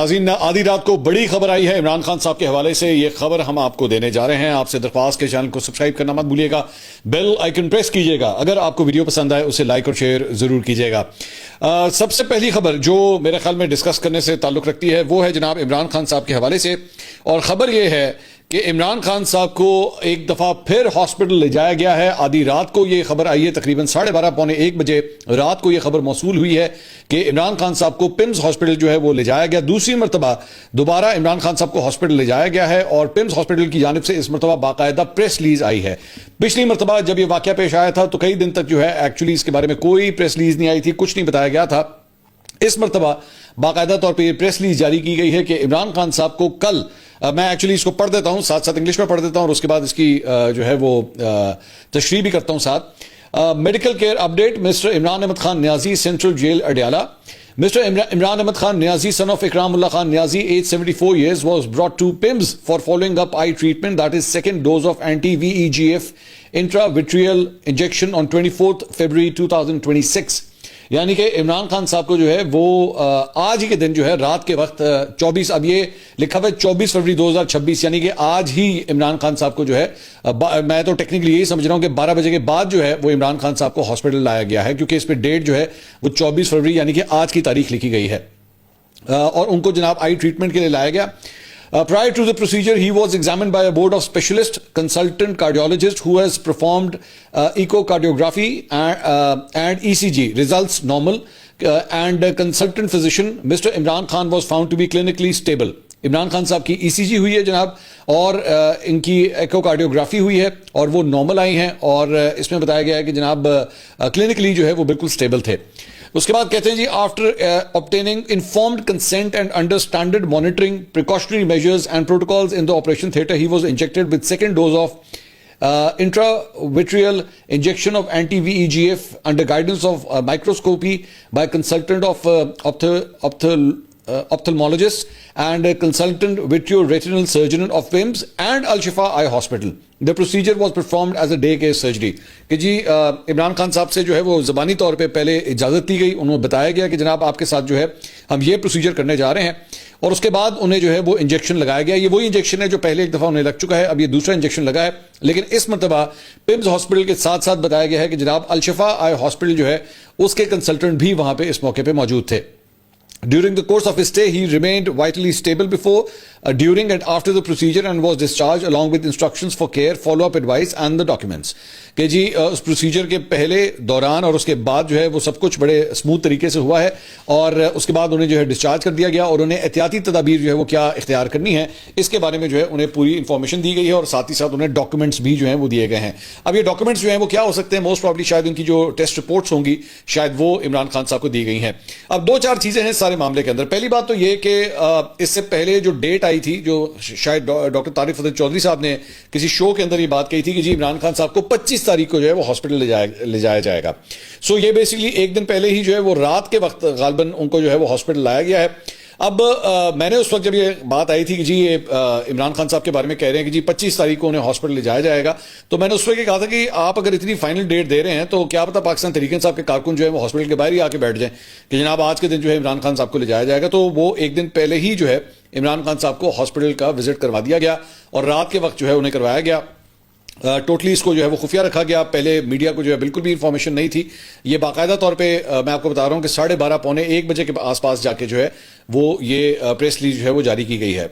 ناظرین، آدھی رات کو بڑی خبر آئی ہے عمران خان صاحب کے حوالے سے. یہ خبر ہم آپ کو دینے جا رہے ہیں. آپ سے درخواست کے چینل کو سبسکرائب کرنا مت بھولیے گا, بیل آئیکن پریس کیجیے گا. اگر آپ کو ویڈیو پسند آئے اسے لائک اور شیئر ضرور کیجیے گا. سب سے پہلی خبر جو میرے خیال میں ڈسکس کرنے سے تعلق رکھتی ہے وہ ہے جناب عمران خان صاحب کے حوالے سے. اور خبر یہ ہے کہ عمران خان صاحب کو ایک دفعہ پھر ہاسپٹل لے جایا گیا ہے. آدھی رات کو یہ خبر آئی ہے, تقریباً 12:30 پونے 1 بجے رات کو یہ خبر موصول ہوئی ہے کہ عمران خان صاحب کو پمز ہاسپٹل جو ہے وہ لے جایا گیا. دوسری مرتبہ دوبارہ عمران خان صاحب کو ہاسپٹل لے جایا گیا ہے اور پمز ہاسپٹل کی جانب سے اس مرتبہ باقاعدہ پریس ریلیز آئی ہے. پچھلی مرتبہ جب یہ واقعہ پیش آیا تھا تو کئی دن تک جو ہے ایکچولی اس کے بارے میں کوئی پریس ریلیز نہیں آئی تھی, کچھ نہیں بتایا گیا تھا. اس مرتبہ باقاعدہ طور پہ یہ پریس ریلیز جاری کی گئی ہے کہ عمران خان صاحب کو کل, میں ایکچولی اس کو پڑھ دیتا ہوں, ساتھ ساتھ انگلش میں پڑھ دیتا ہوں اور اس کے بعد اس کی جو ہے وہ تشریح بھی کرتا ہوں ساتھ. Medical care update. Mister Imran Ahmed Khan Niazi, central jail Adiala. Mr. Imran Ahmed Khan Niazi, son of Ikramullah Khan Niazi, age 74 years, was brought to PIMS for following up eye treatment, that is second dose of anti-VEGF intravitreal injection on 24th February 2026. یعنی کہ عمران خان صاحب کو جو ہے وہ آج ہی کے دن جو ہے رات کے وقت 24, اب یہ لکھا ہوا ہے 24 فروری 2026, یعنی کہ آج ہی عمران خان صاحب کو جو ہے, میں تو ٹیکنیکلی یہی سمجھ رہا ہوں کہ 12 بجے کے بعد جو ہے وہ عمران خان صاحب کو ہاسپٹل لایا گیا ہے, کیونکہ اس پہ ڈیٹ جو ہے وہ 24 فروری یعنی کہ آج کی تاریخ لکھی گئی ہے. اور ان کو جناب آئی ٹریٹمنٹ کے لیے لایا گیا. Prior to the procedure, he was examined by a board of specialist consultant cardiologist who has performed echocardiography and ECG. Results normal. And consultant physician, Mr. Imran Khan, was found to be clinically stable. Imran Khan صاحب کی ای سی جی ہوئی ہے جناب, اور ان کی eco کارڈیوگرافی ہوئی ہے اور وہ نارمل آئی ہیں, اور اس میں بتایا گیا ہے کہ جناب کلینکلی جو ہے وہ بالکل سٹیبل تھے. اس کے بعد کہتے ہیں جی, after obtaining informed consent and under standard monitoring precautionary measures and protocols in the operation theatre, he was injected with second dose of intravitreal injection of anti-VEGF under guidance of microscopy by consultant of ophthalmologist and a consultant vitreoretinal surgeon of PIMS and Al Shifa Eye Hospital. The procedure was performed as a day case surgery. کہ جی عمران خان صاحب سے جو ہے وہ زبانی طور پہ پہلے اجازت دی گئی, انہوں نے بتایا گیا کہ جناب آپ کے ساتھ جو ہے ہم یہ پروسیجر کرنے جا رہے ہیں, اور اس کے بعد انہیں جو ہے وہ انجیکشن لگایا گیا. یہ وہی انجیکشن ہے جو پہلے ایک دفعہ انہیں لگ چکا ہے, اب یہ دوسرا انجیکشن لگا ہے, لیکن اس مرتبہ پمز ہاسپٹل کے ساتھ ساتھ بتایا گیا ہے کہ جناب الشفا آئی ہاسپٹل جو ہے اس کے کنسلٹنٹ بھی وہاں پہ اس موقع پہ موجود تھے. During the course of his stay, he remained vitally stable before, during and after the procedure and was discharged along with instructions for care, follow-up advice and the documents. کہ جی اس پروسیجر کے پہلے, دوران اور اس کے بعد جو ہے وہ سب کچھ بڑے اسموتھ طریقے سے ہوا ہے, اور اس کے بعد انہیں جو ہے ڈسچارج کر دیا گیا, اور انہیں احتیاطی تدابیر جو ہے وہ کیا اختیار کرنی ہے اس کے بارے میں جو ہے انہیں پوری انفارمیشن دی گئی ہے, اور ساتھ ہی ساتھ انہیں ڈاکومنٹس بھی جو ہیں وہ دیے گئے ہیں. اب یہ ڈاکومنٹس جو ہیں وہ کیا ہو سکتے ہیں, موسٹ پرابلی شاید ان کی جو ٹیسٹ رپورٹس ہوں گی شاید وہ عمران خان صاحب کو دی گئی ہیں. اب 2-4 چیزیں ہیں سارے معاملے کے اندر. پہلی بات تو یہ کہ اس سے پہلے جو ڈیٹ آئی تھی, جو شاید ڈاکٹر طارق فضل چودھری صاحب نے کسی شو کے اندر یہ بات کہی تھی کہ جی عمران خان صاحب کو 25 تاریخ کو جو ہے وہ ہاسپٹل لے جایا جائے گا. سو یہ بیسیکلی ایک دن پہلے ہی جو ہے وہ رات کے وقت غالباً ان کو جو ہے وہ ہاسپٹل لایا گیا ہے. اب میں نے اس وقت جب یہ بات آئی تھی کہ جی یہ عمران خان صاحب کے بارے میں کہہ رہے ہیں کہ جی 25 تاریخ کو انہیں ہاسپٹل لے جایا جائے گا, تو میں نے اس وقت یہ کہا تھا کہ آپ اگر اتنی فائنل ڈیٹ دے رہے ہیں تو کیا پتا پاکستان تحریک انصاف کے کارکن جو ہے وہ ہاسپٹل کے باہر ہی آ کے بیٹھ جائیں کہ جناب آج کے دن جو ہے عمران خان صاحب کو لے جایا جائے گا. تو وہ ایک دن پہلے ہی جو ہے عمران خان صاحب کو ہاسپٹل کا وزٹ کروا دیا گیا, اور رات کے وقت جو ہے انہیں کروایا گیا. ٹوٹلی اس کو جو ہے وہ خفیہ رکھا گیا, پہلے میڈیا کو جو ہے بالکل بھی انفارمیشن نہیں تھی. یہ باقاعدہ طور پہ میں آپ کو بتا رہا ہوں کہ 12:30 پونے 1 بجے کے آس پاس جا کے جو ہے وہ یہ پریس ریلیز جو ہے وہ جاری کی گئی ہے.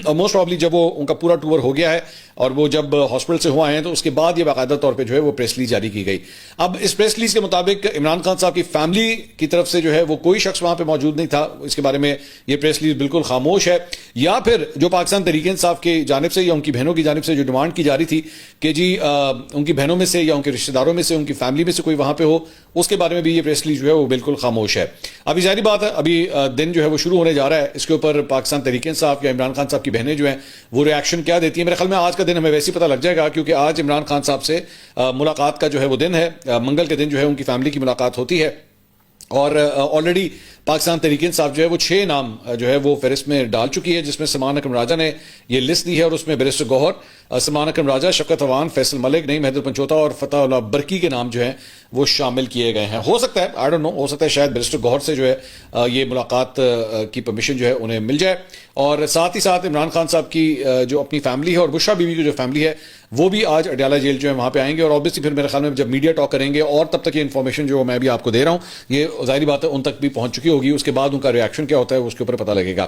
اور موسٹ پرابلی جب وہ ان کا پورا ٹور ہو گیا ہے اور وہ جب ہاسپٹل سے ہوا ہیں تو اس کے بعد یہ باقاعدہ طور پہ جو ہے وہ پریس ریلیز جاری کی گئی. اب اس پریس ریلیز کے مطابق عمران خان صاحب کی فیملی کی طرف سے جو ہے وہ کوئی شخص وہاں پہ موجود نہیں تھا. اس کے بارے میں یہ پریس ریلیز بالکل خاموش ہے, یا پھر جو پاکستان تحریک انصاف کی جانب سے یا ان کی بہنوں کی جانب سے جو ڈیمانڈ کی جا رہی تھی کہ جی ان کی بہنوں میں سے یا ان کے رشتہ داروں میں سے ان کی فیملی میں سے کوئی وہاں پہ ہو, اس کے بارے میں بھی یہ پریس ریلیز جو ہے وہ بالکل خاموش ہے. ابھی ظاہری بات ہے ابھی دن جو ہے وہ شروع ہونے جا رہا ہے, اس کے اوپر پاکستان تحریک انصاف یا عمران خان صاحب کی بہنیں جو ہیں وہ ریاکشن کیا دیتی ہیں. میرے خیال میں آج کا دن ہمیں ویسے ہی پتہ لگ جائے گا, کیونکہ آج عمران خان صاحب سے ملاقات کا جو ہے وہ دن ہے. منگل کے دن جو ہے ان کی فیملی کی ملاقات ہوتی ہے, اور آلریڈی پاکستان تحریک انصاف جو ہے وہ 6 نام جو ہے وہ فہرست میں ڈال چکی ہے, جس میں سلمان اکرم راجہ نے یہ لسٹ دی ہے, اور اس میں بیرسٹر گوہر, سلمان اکرم راجہ, شفقت عوان, فیصل ملک, نعیم حیدر پنچوتا اور فتح اللہ برکی کے نام جو ہیں وہ شامل کیے گئے ہیں. ہو سکتا ہے آئی ڈونٹ نو، ہو سکتا ہے شاید بیرسٹر گوہر سے جو ہے یہ ملاقات کی پرمیشن جو ہے انہیں مل جائے. اور ساتھ ہی ساتھ عمران خان صاحب کی جو اپنی فیملی ہے اور بشرا بیوی کی جو فیملی ہے وہ بھی آج اڈیالہ جیل جو ہے وہاں پہ آئیں گے. اور آبویسلی پھر میرے خیال میں جب میڈیا ٹاک کریں گے اور تب تک یہ انفارمیشن جو میں بھی آپ کو دے رہا ہوں یہ ظاہری بات ہے ان تک بھی پہنچ چکی ہوگی. اس کے بعد ان کا ریئیکشن کیا ہوتا ہے اس کے اوپر پتہ لگے گا.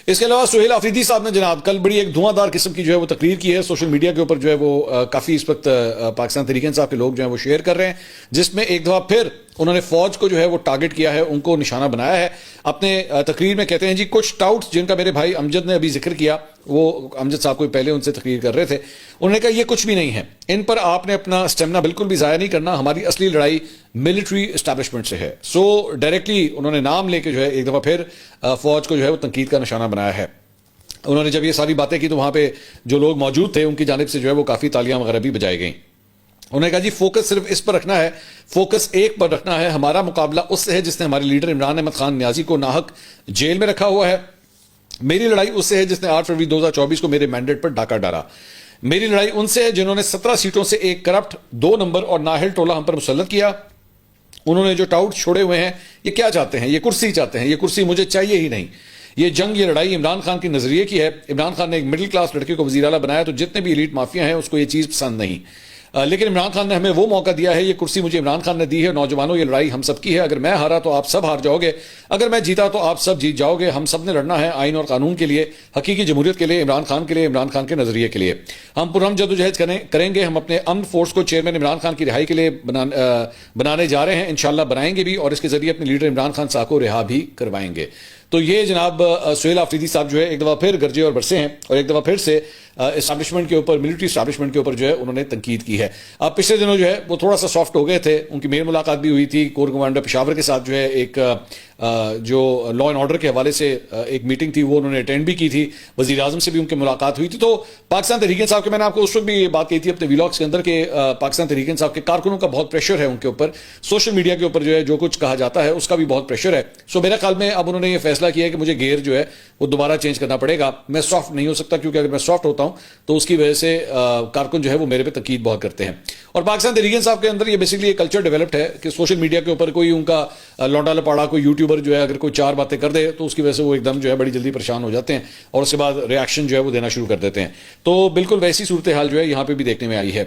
اس کے علاوہ سہیل آفریدی صاحب نے جناب کل بڑی ایک دھواں دار قسم کی جو ہے وہ تقریر کی ہے سوشل میڈیا کے اوپر جو ہے وہ کافی اس وقت پاکستان تحریک انصاف کے لوگ جو ہیں وہ شیئر کر رہے ہیں، جس میں ایک دفعہ پھر انہوں نے فوج کو جو ہے وہ ٹارگٹ کیا ہے، ان کو نشانہ بنایا ہے. اپنے تقریر میں کہتے ہیں جی کچھ ٹاؤٹس جن کا میرے بھائی امجد نے ابھی ذکر کیا، وہ امجد صاحب کو پہلے ان سے تقریر کر رہے تھے، انہوں نے کہا یہ کچھ بھی نہیں ہے، ان پر آپ نے اپنا اسٹیمنا بالکل بھی ضائع نہیں کرنا، ہماری اصلی لڑائی ملٹری اسٹیبلشمنٹ سے ہے. سو ڈائریکٹلی انہوں نے نام لے کے جو ہے ایک دفعہ پھر فوج کو جو ہے وہ تنقید کا نشانہ بنایا ہے. انہوں نے جب یہ ساری باتیں کی تو وہاں پہ جو لوگ موجود تھے ان کی جانب سے جو ہے وہ کافی تالیاں وغیرہ بھی بجائی گئیں. انہوں نے کہا جی فوکس صرف اس پر رکھنا ہے، فوکس ایک پر رکھنا ہے، ہمارا مقابلہ اس سے ہے جس نے ہمارے لیڈر عمران احمد خان نیازی کو ناحق جیل میں رکھا ہوا ہے. میری لڑائی اس سے ہے جس نے 8 فروری 2024 کو میرے مینڈیٹ پر ڈاکہ ڈالا. میری لڑائی ان سے ہے جنہوں نے 17 سیٹوں سے ایک کرپٹ 2 نمبر اور نااہل ٹولہ ہم پر مسلط کیا. انہوں نے جو ٹاؤٹ چھوڑے ہوئے ہیں یہ کیا چاہتے ہیں؟ یہ کرسی چاہتے ہیں. یہ کرسی مجھے چاہیے ہی نہیں. یہ جنگ، یہ لڑائی عمران خان کے نظریے کی ہے. عمران خان نے ایک مڈل کلاس لڑکے کو وزیر اعلیٰ بنایا تو جتنے بھی ایلیٹ مافیا ہیں اس کو یہ چیز پسند نہیں، لیکن عمران خان نے ہمیں وہ موقع دیا ہے. یہ کرسی مجھے عمران خان نے دی ہے. نوجوانوں یہ لڑائی ہم سب کی ہے. اگر میں ہارا تو آپ سب ہار جاؤ گے، اگر میں جیتا تو آپ سب جیت جاؤ گے. ہم سب نے لڑنا ہے آئین اور قانون کے لیے، حقیقی جمہوریت کے لیے، عمران خان کے لیے، عمران خان کے نظریے کے لیے. ہم پرہم جدوجہد کریں گے. ہم اپنے امن فورس کو چیئرمین عمران خان کی رہائی کے لیے بنانے جا رہے ہیں، انشاءاللہ بنائیں گے بھی، اور اس کے ذریعے اپنے لیڈر عمران خان صاحب کو رہا بھی کروائیں گے. تو یہ جناب سہیل آفریدی صاحب جو ہے ایک دفعہ پھر گرجے اور برسے ہیں اور ایک دفعہ پھر سے اسٹیبلشمنٹ کے اوپر، ملٹری اسٹیبلشمنٹ کے اوپر جو ہے انہوں نے تنقید کی ہے. اب پچھلے دنوں جو ہے وہ تھوڑا سا سافٹ ہو گئے تھے، ان کی میل ملاقات بھی ہوئی تھی کور کمانڈر پشاور کے ساتھ، جو ہے ایک جو لا اینڈ آرڈر کے حوالے سے ایک میٹنگ تھی وہ انہوں نے اٹینڈ بھی کی تھی. وزیر اعظم سے بھی ان کی ملاقات ہوئی تھی. تو پاکستان تحریک انصاف کے، میں نے آپ کو اس وقت بھی یہ بات کہی تھی اپنے ویلاگس کے اندر کہ پاکستان تحریک انصاف کے کارکنوں کا بہت پریشر ہے ان کے اوپر، سوشل میڈیا کے اوپر جو ہے جو کچھ کہا جاتا ہے اس کا بھی بہت پریشر ہے. سو میرے خیال میں اب انہوں نے یہ فیصلہ کیا ہے کہ مجھے گیئر جو ہے وہ دوبارہ چینج کرنا پڑے گا. میں سافٹ نہیں ہو سکتا کیونکہ اگر میں سافٹ ہوتا ہوں تو اس کی وجہ سے کارکن جو ہے وہ میرے پہ تنقید بہت کرتے ہیں. اور پاکستان تحریک انصاف کے اندر یہ بیسیکلی ایک کلچر ڈیولپڈ ہے کہ سوشل میڈیا کے اوپر کوئی ان کا لونڈا لپاڑا کوئی یوٹیوبر جو ہے اگر کوئی 4 باتیں کر دے تو اس کی وجہ سے وہ ایک دم جو ہے بڑی جلدی پریشان ہو جاتے ہیں اور اس کے بعد ریاکشن جو ہے وہ دینا شروع کر دیتے ہیں. تو بالکل ویسی صورتحال جو ہے یہاں پہ بھی دیکھنے میں آئی ہے.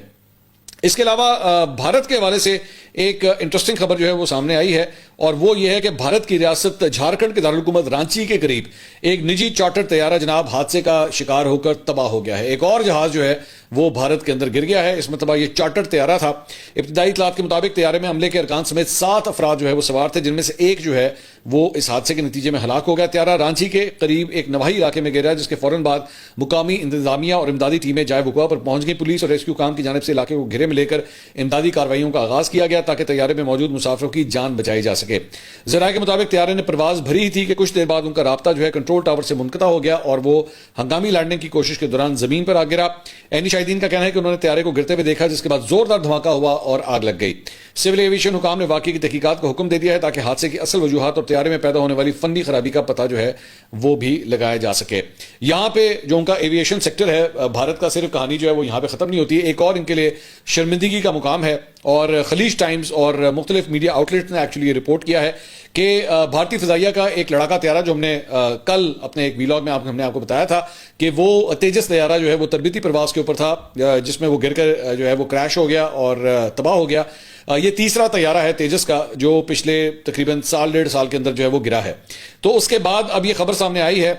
اس کے علاوہ بھارت کے حوالے سے ایک انٹرسٹنگ خبر جو ہے وہ سامنے آئی ہے اور وہ یہ ہے کہ بھارت کی ریاست جھارکھنڈ کے دارالحکومت رانچی کے قریب ایک نجی چارٹر طیارہ جناب حادثے کا شکار ہو کر تباہ ہو گیا ہے. ایک اور جہاز جو ہے وہ بھارت کے اندر گر گیا ہے. اس مرتبہ یہ چارٹر طیارہ تھا. ابتدائی اطلاعات کے مطابق طیارے میں عملے کے ارکان سمیت 7 افراد جو ہے وہ سوار تھے، جن میں سے ایک جو ہے وہ اس حادثے کے نتیجے میں ہلاک ہو گیا. طیارہ رانچی کے قریب ایک نواحی علاقے میں گرا جس کے فوراً بعد مقامی انتظامیہ اور امدادی ٹیمیں جائے وقوع پر پہنچ گئی. پولیس اور ریسکیو کام کی جانب سے علاقے کو گھیرے میں لے کر امدادی کارروائیوں کا آغاز کیا گیا تاکہ طیارے میں موجود مسافروں کی جان بچائی جا سکے. ذرائع کے مطابق طیارے نے پرواز بھری تھی کہ کچھ دیر بعد ان کا رابطہ جو ہے کنٹرول ٹاور سے منقطع ہو گیا اور وہ ہنگامی لینڈنگ کی کوشش کے دوران زمین پر آ گرا. عینی شاہدین کا کہنا ہے کہ انہوں نے طیارے کو گرتے ہوئے دیکھا جس کے بعد زوردار دھماکہ ہوا اور آگ لگ گئی. سول ایویشن حکام نے واقعے کی تحقیقات کو حکم دے دیا ہے تاکہ حادثے کی اصل وجوہات اور طیارے میں پیدا ہونے والی فنی خرابی کا پتہ جو ہے وہ بھی لگایا جا سکے. یہاں پہ جو ان کا ایویشن سیکٹر ہے بھارت کا، صرف کہانی جو ہے وہ یہاں پہ ختم نہیں ہوتی ہے. ایک اور ان کے لیے شرمندگی کا مقام ہے اور خلیج ٹائمز اور مختلف میڈیا آؤٹ لیٹ نے ایکچولی یہ رپورٹ کیا ہے کہ بھارتی فضائیہ کا ایک لڑاکا طیارہ جو ہم نے کل اپنے ایک ویلاگ میں ہم نے آپ کو بتایا تھا کہ وہ تیجس طیارہ جو ہے وہ تربیتی پرواز کے اوپر تھا جس میں وہ گر کر جو ہے وہ کریش ہو گیا اور تباہ ہو گیا. یہ تیسرا طیارہ ہے تیجس کا جو پچھلے تقریباً 1.5 سال کے اندر جو ہے وہ گرا ہے. تو اس کے بعد اب یہ خبر سامنے آئی ہے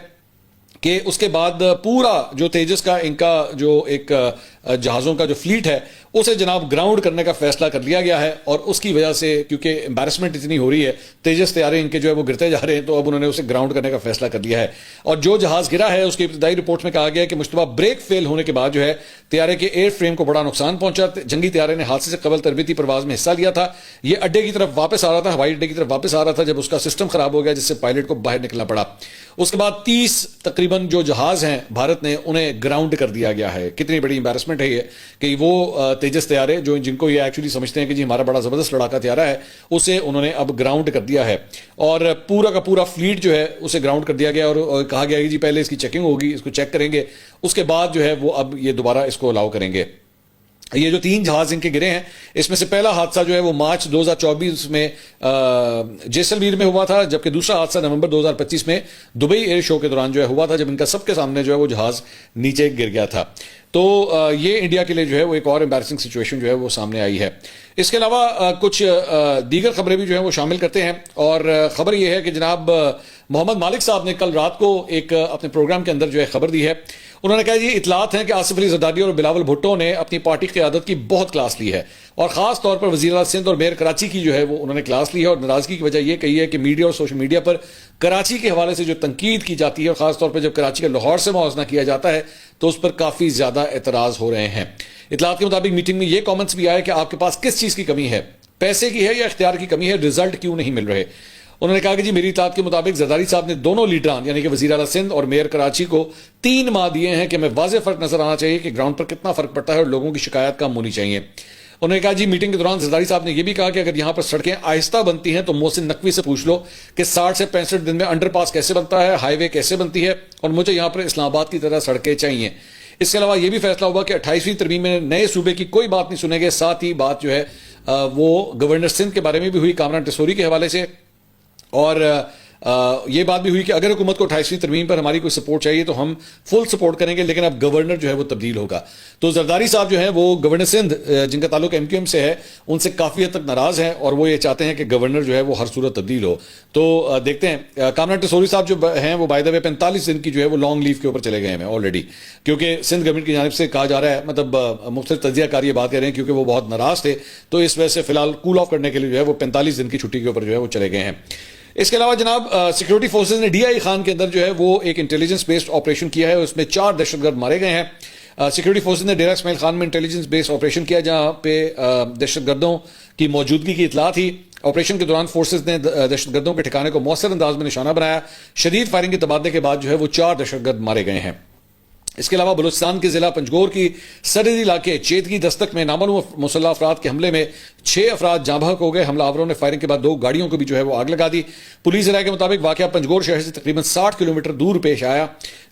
کہ اس کے بعد پورا جو تیجس کا ان کا جو ایک جہازوں کا جو فلیٹ ہے اسے جناب گراؤنڈ کرنے کا فیصلہ کر لیا گیا ہے. اور اس کی وجہ سے کیونکہ امبیرسمنٹ اتنی ہو رہی ہے، تیجس طیارے ان کے جو ہے وہ گرتے جا رہے ہیں، تو اب انہوں نے اسے گراؤنڈ کرنے کا فیصلہ کر لیا ہے. اور جو جہاز گرا ہے اس کی ابتدائی رپورٹ میں کہا گیا ہے کہ مشتبہ بریک فیل ہونے کے بعد جو ہے طیارے کے ایئر فریم کو بڑا نقصان پہنچا. جنگی طیارے نے حادثے سے قبل تربیتی پرواز میں حصہ لیا تھا. یہ اڈے کی طرف واپس آ رہا تھا، ہوائی اڈے کی طرف واپس آ رہا تھا جب اس کا سسٹم خراب ہو گیا جس سے پائلٹ کو باہر نکلنا پڑا. اس کے بعد 30 تقریباً جو جہاز ہیں بھارت نے انہیں گراؤنڈ کر دیا گیا ہے. کتنی بڑی امبیرسمنٹ ہے یہ کہ وہ تیجس طیارے جن کو یہ ایکچولی سمجھتے ہیں کہ جی ہمارا بڑا زبردست لڑاکا طیارہ ہے اسے انہوں نے اب گراؤنڈ کر دیا ہے. اور پورا کا پورا فلیٹ جو ہے اسے گراؤنڈ کر دیا گیا اور کہا گیا کہ جی پہلے اس کی چیکنگ ہوگی، اس کو چیک کریں گے، اس کے بعد جو ہے وہ اب یہ دوبارہ اس کو الاؤ کریں گے. یہ جو 3 جہاز ان کے گرے ہیں اس میں سے پہلا حادثہ جو ہے وہ مارچ 2024 میں جیسلمیر میں ہوا تھا، جبکہ دوسرا حادثہ نومبر 2025 میں دبئی ایئر شو کے دوران جو ہے ہوا تھا، جب ان کا سب کے سامنے جو ہے وہ جہاز نیچے گر گیا تھا. تو یہ انڈیا کے لیے جو ہے وہ ایک اور امبیرسنگ سچویشن جو ہے وہ سامنے آئی ہے. اس کے علاوہ کچھ دیگر خبریں بھی جو ہیں وہ شامل کرتے ہیں، اور خبر یہ ہے کہ جناب محمد مالک صاحب نے کل رات کو ایک اپنے پروگرام کے اندر جو ہے خبر دی ہے. انہوں نے کہا یہ اطلاعات ہیں کہ آصف علی زرداری اور بلاول بھٹو نے اپنی پارٹی قیادت کی بہت کلاس لی ہے، اور خاص طور پر وزیر اعلیٰ سندھ اور میئر کراچی کی جو ہے وہ انہوں نے کلاس لی ہے، اور ناراضگی کی وجہ یہ کہی ہے کہ میڈیا اور سوشل میڈیا پر کراچی کے حوالے سے جو تنقید کی جاتی ہے، اور خاص طور پر جب کراچی کا لاہور سے موازنہ کیا جاتا ہے تو اس پر کافی زیادہ اعتراض ہو رہے ہیں. اطلاعات کے مطابق میٹنگ میں یہ کامنٹس بھی آئے کہ آپ کے پاس کس چیز کی کمی ہے، پیسے کی ہے یا اختیار کی کمی ہے، رزلٹ کیوں نہیں مل رہے. انہوں نے کہا کہ جی میری اطلاعات کے مطابق زرداری صاحب نے دونوں لیڈران یعنی کہ وزیر اعلیٰ سندھ اور میئر کراچی کو 3 ماہ دیے ہیں کہ ہمیں واضح فرق نظر آنا چاہیے کہ گراؤنڈ پر کتنا فرق پڑتا ہے اور لوگوں کی شکایات کم ہونی چاہیے. انہوں نے کہا جی میٹنگ کے دوران زرداری صاحب نے یہ بھی کہا کہ اگر یہاں پر سڑکیں آہستہ بنتی ہیں تو محسن نقوی سے پوچھ لو کہ 60 سے 65 دن میں انڈر پاس کیسے بنتا ہے، ہائی وے کیسے بنتی ہے، اور مجھے یہاں پر اسلام آباد کی طرح سڑکیں چاہیے. اس کے علاوہ یہ بھی فیصلہ ہوا کہ 28ویں ترمیم میں نئے صوبے کی کوئی بات نہیں سنے گے. ساتھ ہی بات جو ہے وہ گورنر سندھ کے بارے میں بھی ہوئی کامران ٹیسوری کے حوالے سے، اور یہ بات بھی ہوئی کہ اگر حکومت کو 28ویں ترمیم پر ہماری کوئی سپورٹ چاہیے تو ہم فل سپورٹ کریں گے، لیکن اب گورنر جو ہے وہ تبدیل ہوگا. تو زرداری صاحب جو ہیں وہ گورنر سندھ جن کا تعلق ایم کیو ایم سے ہے ان سے کافی حد تک ناراض ہیں، اور وہ یہ چاہتے ہیں کہ گورنر جو ہے وہ ہر صورت تبدیل ہو. تو دیکھتے ہیں. کامران ٹیسوری صاحب جو ہیں وہ بائی دا وے 45 دن کی جو ہے وہ لانگ لیو کے اوپر چلے گئے ہیں آلریڈی، کیونکہ سندھ گورنمنٹ کی جانب سے کہا جا رہا ہے، مطلب مختلف تجزیہ کار یہ بات کہہ رہے ہیں کیونکہ وہ بہت ناراض تھے، تو اس وجہ سے فی الحال کول آف کرنے کے لیے جو ہے وہ 45 دن کی چھٹی کے اوپر جو ہے وہ چلے گئے ہیں. اس کے علاوہ جناب سیکورٹی فورسز نے ڈی آئی خان کے اندر جو ہے وہ ایک انٹیلیجنس بیسڈ آپریشن کیا ہے، اس میں 4 دہشت گرد مارے گئے ہیں. سیکورٹی فورسز نے ڈیرہ اسماعیل خان میں انٹیلیجنس بیسڈ آپریشن کیا جہاں پہ دہشت گردوں کی موجودگی کی اطلاع تھی. آپریشن کے دوران فورسز نے دہشت گردوں کے ٹھکانے کو مؤثر انداز میں نشانہ بنایا. شدید فائرنگ کے تبادلے کے بعد جو ہے وہ 4 دہشت گرد مارے گئے ہیں. اس کے علاوہ بلوچستان کے ضلع پنجگور کی سرحدی علاقے چیتگی دستک میں نامعلوم مسلح افراد کے حملے میں 6 افراد جاں بحق ہو گئے. حملہ آوروں نے فائرنگ کے بعد 2 گاڑیوں کو بھی جو ہے وہ آگ لگا دی. پولیس ذرائع کے مطابق واقعہ پنجگور شہر سے تقریباً 60 کلومیٹر دور پیش آیا،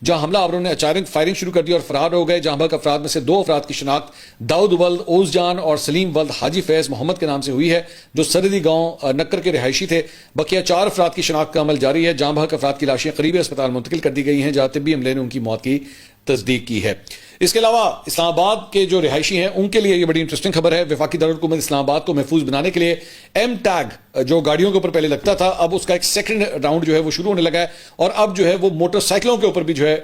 جہاں حملہ آوروں نے اچانک فائرنگ شروع کر دی اور فرار ہو گئے. جاں بحق افراد میں سے 2 افراد کی شناخت داؤد ولد اوز جان اور سلیم ولد حاجی فیض محمد کے نام سے ہوئی ہے، جو سرحدی گاؤں نکر کے رہائشی تھے. بقیہ 4 افراد کی شناخت کا عمل جاری ہے. جاں بحق افراد کی لاشیں قریبی اسپتال منتقل کر دی گئی ہیں، جہاں طبی عملے نے ان کی موت کی تصدیق کی ہے. اس کے علاوہ اسلام آباد کے جو رہائشی ہیں ان کے لیے یہ بڑی انٹرسٹنگ خبر ہے. وفاقی دارالحکومت اسلام آباد کو محفوظ بنانے کے لیے ایم ٹیگ جو گاڑیوں کے اوپر پہلے لگتا تھا، اب اس کا ایک سیکنڈ راؤنڈ جو ہے وہ شروع ہونے لگا ہے، اور اب جو ہے وہ موٹر سائیکلوں کے اوپر بھی جو ہے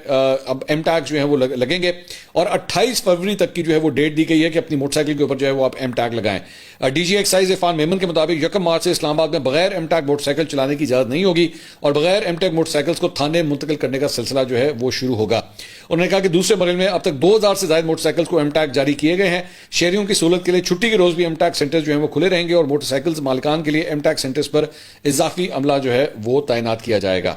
اب ایم ٹیگ جو ہے وہ لگیں گے، اور 28 فروری تک کی جو ہے وہ ڈیٹ دی گئی ہے کہ اپنی موٹر سائیکل کے اوپر جو ہے وہ آپ ایم ٹیگ لگائیں. D G excise Irfan Memon کے مطابق 1 مارچ سے اسلام آباد میں بغیر ایم ٹیگ موٹر سائیکل چلانے کی اجازت نہیں ہوگی، اور بغیر ایم ٹیگ موٹر سائیکلز کو تھانے منتقل کرنے کا سلسلہ جو ہے وہ شروع ہوگا. انہوں نے کہا کہ دوسرے مرحلے میں اب تک 2000 سے زائد موٹر سائیکلز کو ایم ٹیگ جاری کیے گئے ہیں. شہریوں کی سہولت کے لیے چھٹی کے روز بھی ایم ٹیگ سینٹرز جو ہیں وہ کھلے رہیں گے، اور موٹر سائیکلز مالکان کے لیے ایم ٹیگ سینٹرز پر اضافی عملہ جو ہے وہ تعینات کیا جائے گا.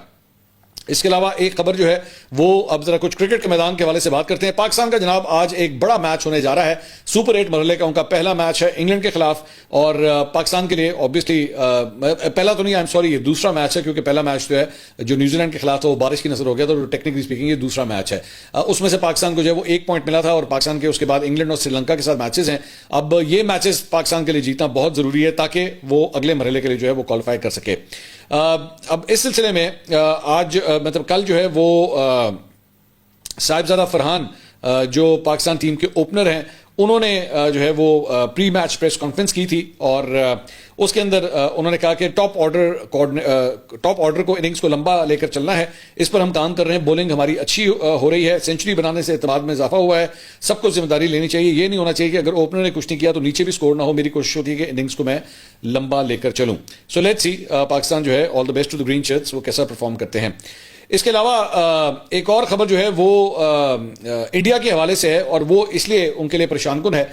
اس کے علاوہ ایک خبر جو ہے وہ اب ذرا کچھ کرکٹ کے میدان کے حوالے سے بات کرتے ہیں. پاکستان کا جناب آج ایک بڑا میچ ہونے جا رہا ہے، سپر 8 مرحلے کا ان کا پہلا میچ ہے انگلینڈ کے خلاف، اور پاکستان کے لیے اوبیسلی پہلا تو نہیں، آئی ایم سوری، یہ دوسرا میچ ہے، کیونکہ پہلا میچ جو ہے جو نیوزی لینڈ کے خلاف تھا وہ بارش کی نظر ہو گیا تھا، تو ٹیکنیکلی اسپیکنگ یہ دوسرا میچ ہے. اس میں سے پاکستان کو جو ہے وہ 1 پوائنٹ ملا تھا، اور پاکستان کے اس کے بعد انگلینڈ اور سری لنکا کے ساتھ میچز ہیں. اب یہ میچز پاکستان کے لیے جیتنا بہت ضروری ہے تاکہ وہ اگلے مرحلے کے لیے جو ہے وہ کوالیفائی کر سکے. اب اس سلسلے میں آج مطلب کل جو ہے وہ صاحبزادہ فرحان جو پاکستان ٹیم کے اوپنر ہیں انہوں نے جو ہے وہ پری میچ پریس کانفرنس کی تھی، اور اس کے اندر انہوں نے کہا کہ ٹاپ آرڈر کو اننگز کو لمبا لے کر چلنا ہے، اس پر ہم کام کر رہے ہیں. بولنگ ہماری اچھی ہو رہی ہے، سینچری بنانے سے اعتماد میں اضافہ ہوا ہے، سب کو ذمہ داری لینی چاہیے. یہ نہیں ہونا چاہیے کہ اگر اوپنر نے کچھ نہیں کیا تو نیچے بھی سکور نہ ہو. میری کوشش ہوتی ہے کہ اننگز کو میں لمبا لے کر چلوں. سو لیٹس سی پاکستان جو ہے all the best to the green shirts, وہ کیسا پرفارم کرتے ہیں. اس کے علاوہ ایک اور خبر جو ہے وہ انڈیا کے حوالے سے ہے، اور وہ اس لیے ان کے لیے پریشان کن ہے،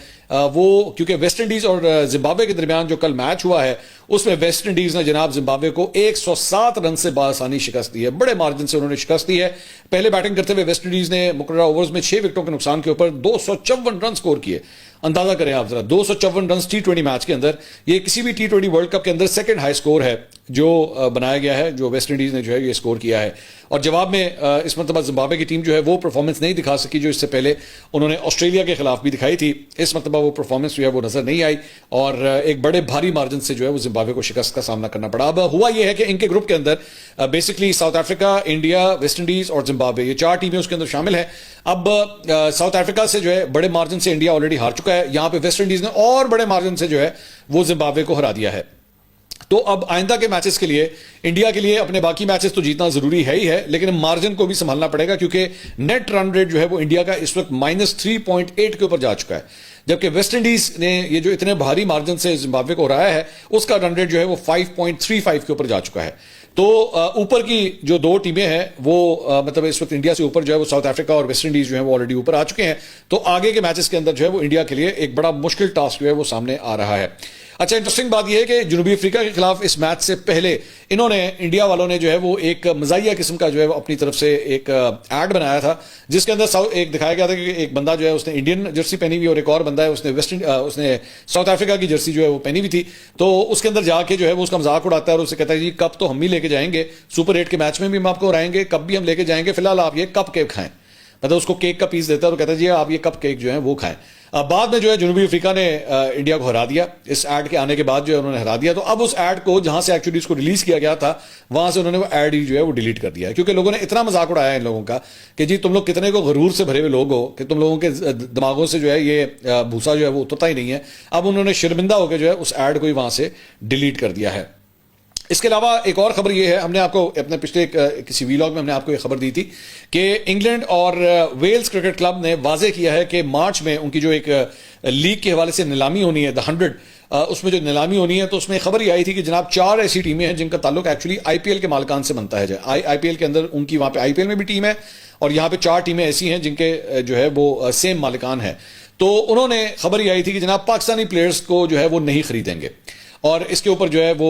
وہ کیونکہ ویسٹ انڈیز اور زمبابوے کے درمیان جو کل میچ ہوا ہے اس میں ویسٹ انڈیز نے جناب زمبابوے کو 107 رن سے بآسانی شکست دی ہے، بڑے مارجن سے انہوں نے شکست دی ہے. پہلے بیٹنگ کرتے ہوئے ویسٹ انڈیز نے مقررہ اوورز میں 6 وکٹوں کے نقصان کے اوپر 254 رن سکور کیے. اندازہ کریں آپ ذرا، 254 رنز T20 میچ کے اندر، یہ کسی بھی T20 ورلڈ کپ کے اندر سیکنڈ ہائی سکور ہے. جو بنایا گیا ہے, جو ویسٹ انڈیز نے جو ہے یہ اسکور کیا ہے. اور جواب میں اس مرتبہ زمبابوے کی ٹیم جو ہے وہ پرفارمنس نہیں دکھا سکی جو اس سے پہلے انہوں نے آسٹریلیا کے خلاف بھی دکھائی تھی. اس مرتبہ وہ پرفارمنس جو ہے وہ نظر نہیں آئی اور ایک بڑے بھاری مارجن سے جو ہے وہ زمبابوے کو شکست کا سامنا کرنا پڑا. اب ہوا یہ ہے کہ ان کے گروپ کے اندر basically South Africa, India, West Indies اور زمبابوے, یہ 4 ٹیمیں اس کے اندر شامل ہیں. اب ساؤتھ افریقہ سے جو ہے بڑے مارجن سے انڈیا آلریڈی ہار چکا ہے. یہاں پہ ویسٹ انڈیز نے اور بڑے مارجن سے جو ہے وہ زمبابوے کو ہرا دیا ہے. تو اب آئندہ کے میچز کے لیے انڈیا کے لیے اپنے باقی میچز تو جیتنا ضروری ہے ہی ہے, لیکن مارجن کو بھی سنبھالنا پڑے گا کیونکہ نیٹ رن ریٹ جو ہے وہ انڈیا کا اس وقت -3.8 کے اوپر جا چکا ہے, جبکہ ویسٹ انڈیز نے یہ جو اتنے بھاری مارجن سے زمبابوے کو ہرایا ہے اس کا رن ریٹ جو ہے وہ 5.35 کے اوپر جا چکا ہے. تو اوپر کی جو 2 ٹیمیں ہیں وہ مطلب اس وقت انڈیا سے اوپر جو ہے وہ ساؤتھ افریقہ اور ویسٹ انڈیز جو ہے وہ آلریڈی اوپر آ چکے ہیں. تو آگے کے میچز کے اندر جو ہے وہ انڈیا کے لیے ایک بڑا مشکل ٹاسک جو ہے وہ سامنے آ رہا ہے. اچھا, انٹرسٹنگ بات یہ ہے کہ جنوبی افریقہ کے خلاف اس میچ سے پہلے انہوں نے, انڈیا والوں نے جو ہے وہ ایک مزاحیہ قسم کا جو ہے وہ اپنی طرف سے ایک ایڈ بنایا تھا جس کے اندر ایک دکھایا گیا تھا کہ ایک بندہ جو ہے اس نے انڈین جرسی پہنی ہوئی اور ایک اور بندہ ہے اس نے ساؤتھ افریقہ کی جرسی جو ہے وہ پہنی ہوئی تھی. تو اس کے اندر جا کے جو ہے وہ اس کا مذاق اڑاتا ہے اور اسے کہتا ہے جی کپ تو ہم ہی لے کے جائیں گے, سپر 8 کے میچ میں بھی ہم آپ کو ہرائیں گے, کپ بھی ہم لے کے جائیں گے, فی الحال آپ یہ کپ کیک کھائیں. مطلب اس کو کیک کا پیس دیتا ہے اور کہتا ہے جی آپ یہ کپ کیک جو ہے وہ کھائیں. بعد میں جو ہے جنوبی افریقہ نے انڈیا کو ہرا دیا, اس ایڈ کے آنے کے بعد جو ہے انہوں نے ہرا دیا. تو اب اس ایڈ کو جہاں سے ایکچولی اس کو ریلیز کیا گیا تھا وہاں سے انہوں نے وہ ایڈ ہی جو ہے وہ ڈیلیٹ کر دیا, کیونکہ لوگوں نے اتنا مذاق اڑایا ہے ان لوگوں کا کہ جی تم لوگ کتنے کو غرور سے بھرے ہوئے لوگ ہو کہ تم لوگوں کے دماغوں سے جو ہے یہ بھوسا جو ہے وہ اترتا ہی نہیں ہے. اب انہوں نے شرمندہ ہو کے جو ہے اس ایڈ کو ہی وہاں سے ڈیلیٹ کر دیا ہے. اس کے علاوہ ایک اور خبر یہ ہے, ہم نے آپ کو اپنے پچھلے کسی ویلاگ میں ہم نے آپ کو یہ خبر دی تھی کہ انگلینڈ اور ویلز کرکٹ کلب نے واضح کیا ہے کہ مارچ میں ان کی جو ایک لیگ کے حوالے سے نیلامی ہونی ہے, The 100, اس میں جو نیلامی ہونی ہے تو اس میں خبر یہ آئی تھی کہ جناب 4 ایسی ٹیمیں ہیں جن کا تعلق ایکچولی آئی پی ایل کے مالکان سے بنتا ہے. آئی پی ایل کے اندر ان کی وہاں پہ آئی پی ایل میں بھی ٹیم ہے اور یہاں پہ 4 ٹیمیں ایسی ہیں جن کے جو ہے وہ سیم مالکان ہیں. تو انہوں نے خبر یہ آئی تھی کہ جناب پاکستانی پلیئرز کو جو ہے وہ نہیں خریدیں گے اور اس کے اوپر جو ہے وہ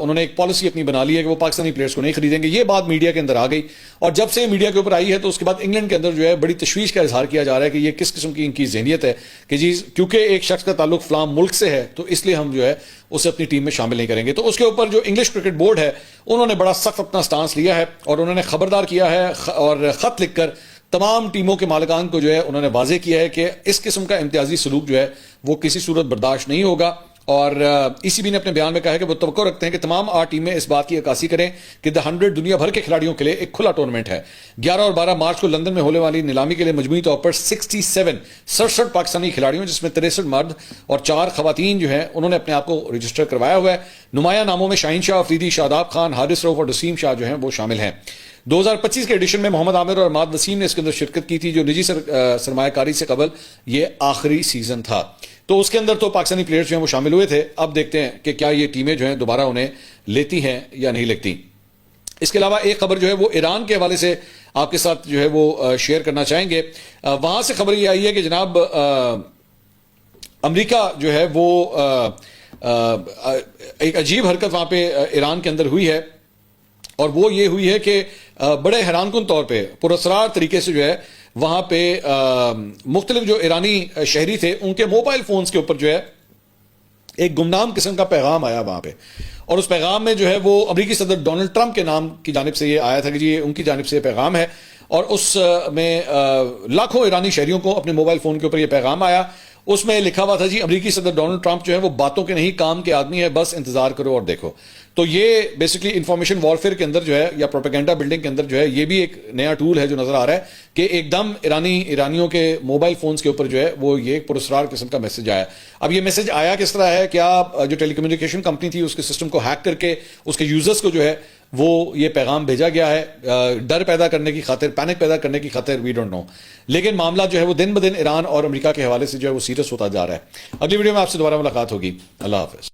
انہوں نے ایک پالیسی اپنی بنا لی ہے کہ وہ پاکستانی پلیئرز کو نہیں خریدیں گے. یہ بات میڈیا کے اندر آ گئی اور جب سے میڈیا کے اوپر آئی ہے تو اس کے بعد انگلینڈ کے اندر جو ہے بڑی تشویش کا اظہار کیا جا رہا ہے کہ یہ کس قسم کی ان کی ذہنیت ہے کہ جی کیونکہ ایک شخص کا تعلق فلاں ملک سے ہے تو اس لیے ہم جو ہے اسے اپنی ٹیم میں شامل نہیں کریں گے. تو اس کے اوپر جو انگلش کرکٹ بورڈ ہے انہوں نے بڑا سخت اپنا سٹانس لیا ہے اور انہوں نے خبردار کیا ہے اور خط لکھ کر تمام ٹیموں کے مالکان کو جو ہے انہوں نے واضح کیا ہے کہ اس قسم کا امتیازی سلوک جو ہے وہ کسی صورت برداشت نہیں ہوگا. اور ای سی بی نے اپنے بیان میں کہا ہے کہ وہ توقع رکھتے ہیں کہ تمام 8 ٹیمیں اس بات کی عکاسی کریں کہ The 100 دنیا بھر کے کھلاڑیوں کے لیے ایک کھلا ٹورنامنٹ ہے. 11 اور 12 مارچ کو لندن میں ہونے والی نیلامی کے لیے مجموعی طور پر 67 پاکستانی کھلاڑیوں جس میں 63 مرد اور 4 خواتین جو ہیں انہوں نے اپنے آپ کو رجسٹر کروایا ہوا ہے. نمایاں ناموں میں شاہین شاہ افریدی, شاداب خان, حارث روف اور وسیم شاہ جو ہیں وہ شامل ہیں. 2025 کے ایڈیشن میں محمد عامر اور ماد وسیم نے اس کے اندر شرکت کی تھی جو نجی سرمایہ کاری سے قبل یہ آخری سیزن تھا. تو اس کے اندر تو پاکستانی پلیئرز جو ہیں وہ شامل ہوئے تھے. اب دیکھتے ہیں کہ کیا یہ ٹیمیں جو ہیں دوبارہ انہیں لیتی ہیں یا نہیں لیتی. اس کے علاوہ ایک خبر جو ہے وہ ایران کے حوالے سے آپ کے ساتھ جو ہے وہ شیئر کرنا چاہیں گے. وہاں سے خبر یہ آئی ہے کہ جناب امریکہ جو ہے وہ ایک عجیب حرکت وہاں پہ ایران کے اندر ہوئی ہے اور وہ یہ ہوئی ہے کہ بڑے حیران کن طور پہ پراسرار طریقے سے جو ہے وہاں پہ مختلف جو ایرانی شہری تھے ان کے موبائل فونز کے اوپر جو ہے ایک گمنام قسم کا پیغام آیا وہاں پہ اور اس پیغام میں جو ہے وہ امریکی صدر ڈونلڈ ٹرمپ کے نام کی جانب سے یہ آیا تھا کہ جی ان کی جانب سے یہ پیغام ہے اور اس میں لاکھوں ایرانی شہریوں کو اپنے موبائل فون کے اوپر یہ پیغام آیا. اس میں لکھا ہوا تھا جی امریکی صدر ڈونلڈ ٹرمپ جو ہے وہ باتوں کے نہیں کام کے آدمی ہے, بس انتظار کرو اور دیکھو. تو یہ بیسکلی انفارمیشن وارفیئر کے اندر جو ہے یا پروپیگنڈا بلڈنگ کے اندر جو ہے یہ بھی ایک نیا ٹول ہے جو نظر آ رہا ہے کہ ایک دم ایرانیوں کے موبائل فونز کے اوپر جو ہے وہ یہ ایک پراسرار قسم کا میسج آیا. اب یہ میسج آیا کس طرح ہے, کیا جو ٹیلی کمیونیکیشن کمپنی تھی اس کے سسٹم کو ہیک کر کے اس کے یوزرز کو جو ہے وہ یہ پیغام بھیجا گیا ہے ڈر پیدا کرنے کی خاطر, پینک پیدا کرنے کی خاطر, وی ڈونٹ نو. لیکن معاملہ جو ہے وہ دن بدن ایران اور امریکہ کے حوالے سے جو ہے وہ سیریس ہوتا جا رہا ہے. اگلی ویڈیو میں آپ سے دوبارہ ملاقات ہوگی. اللہ حافظ.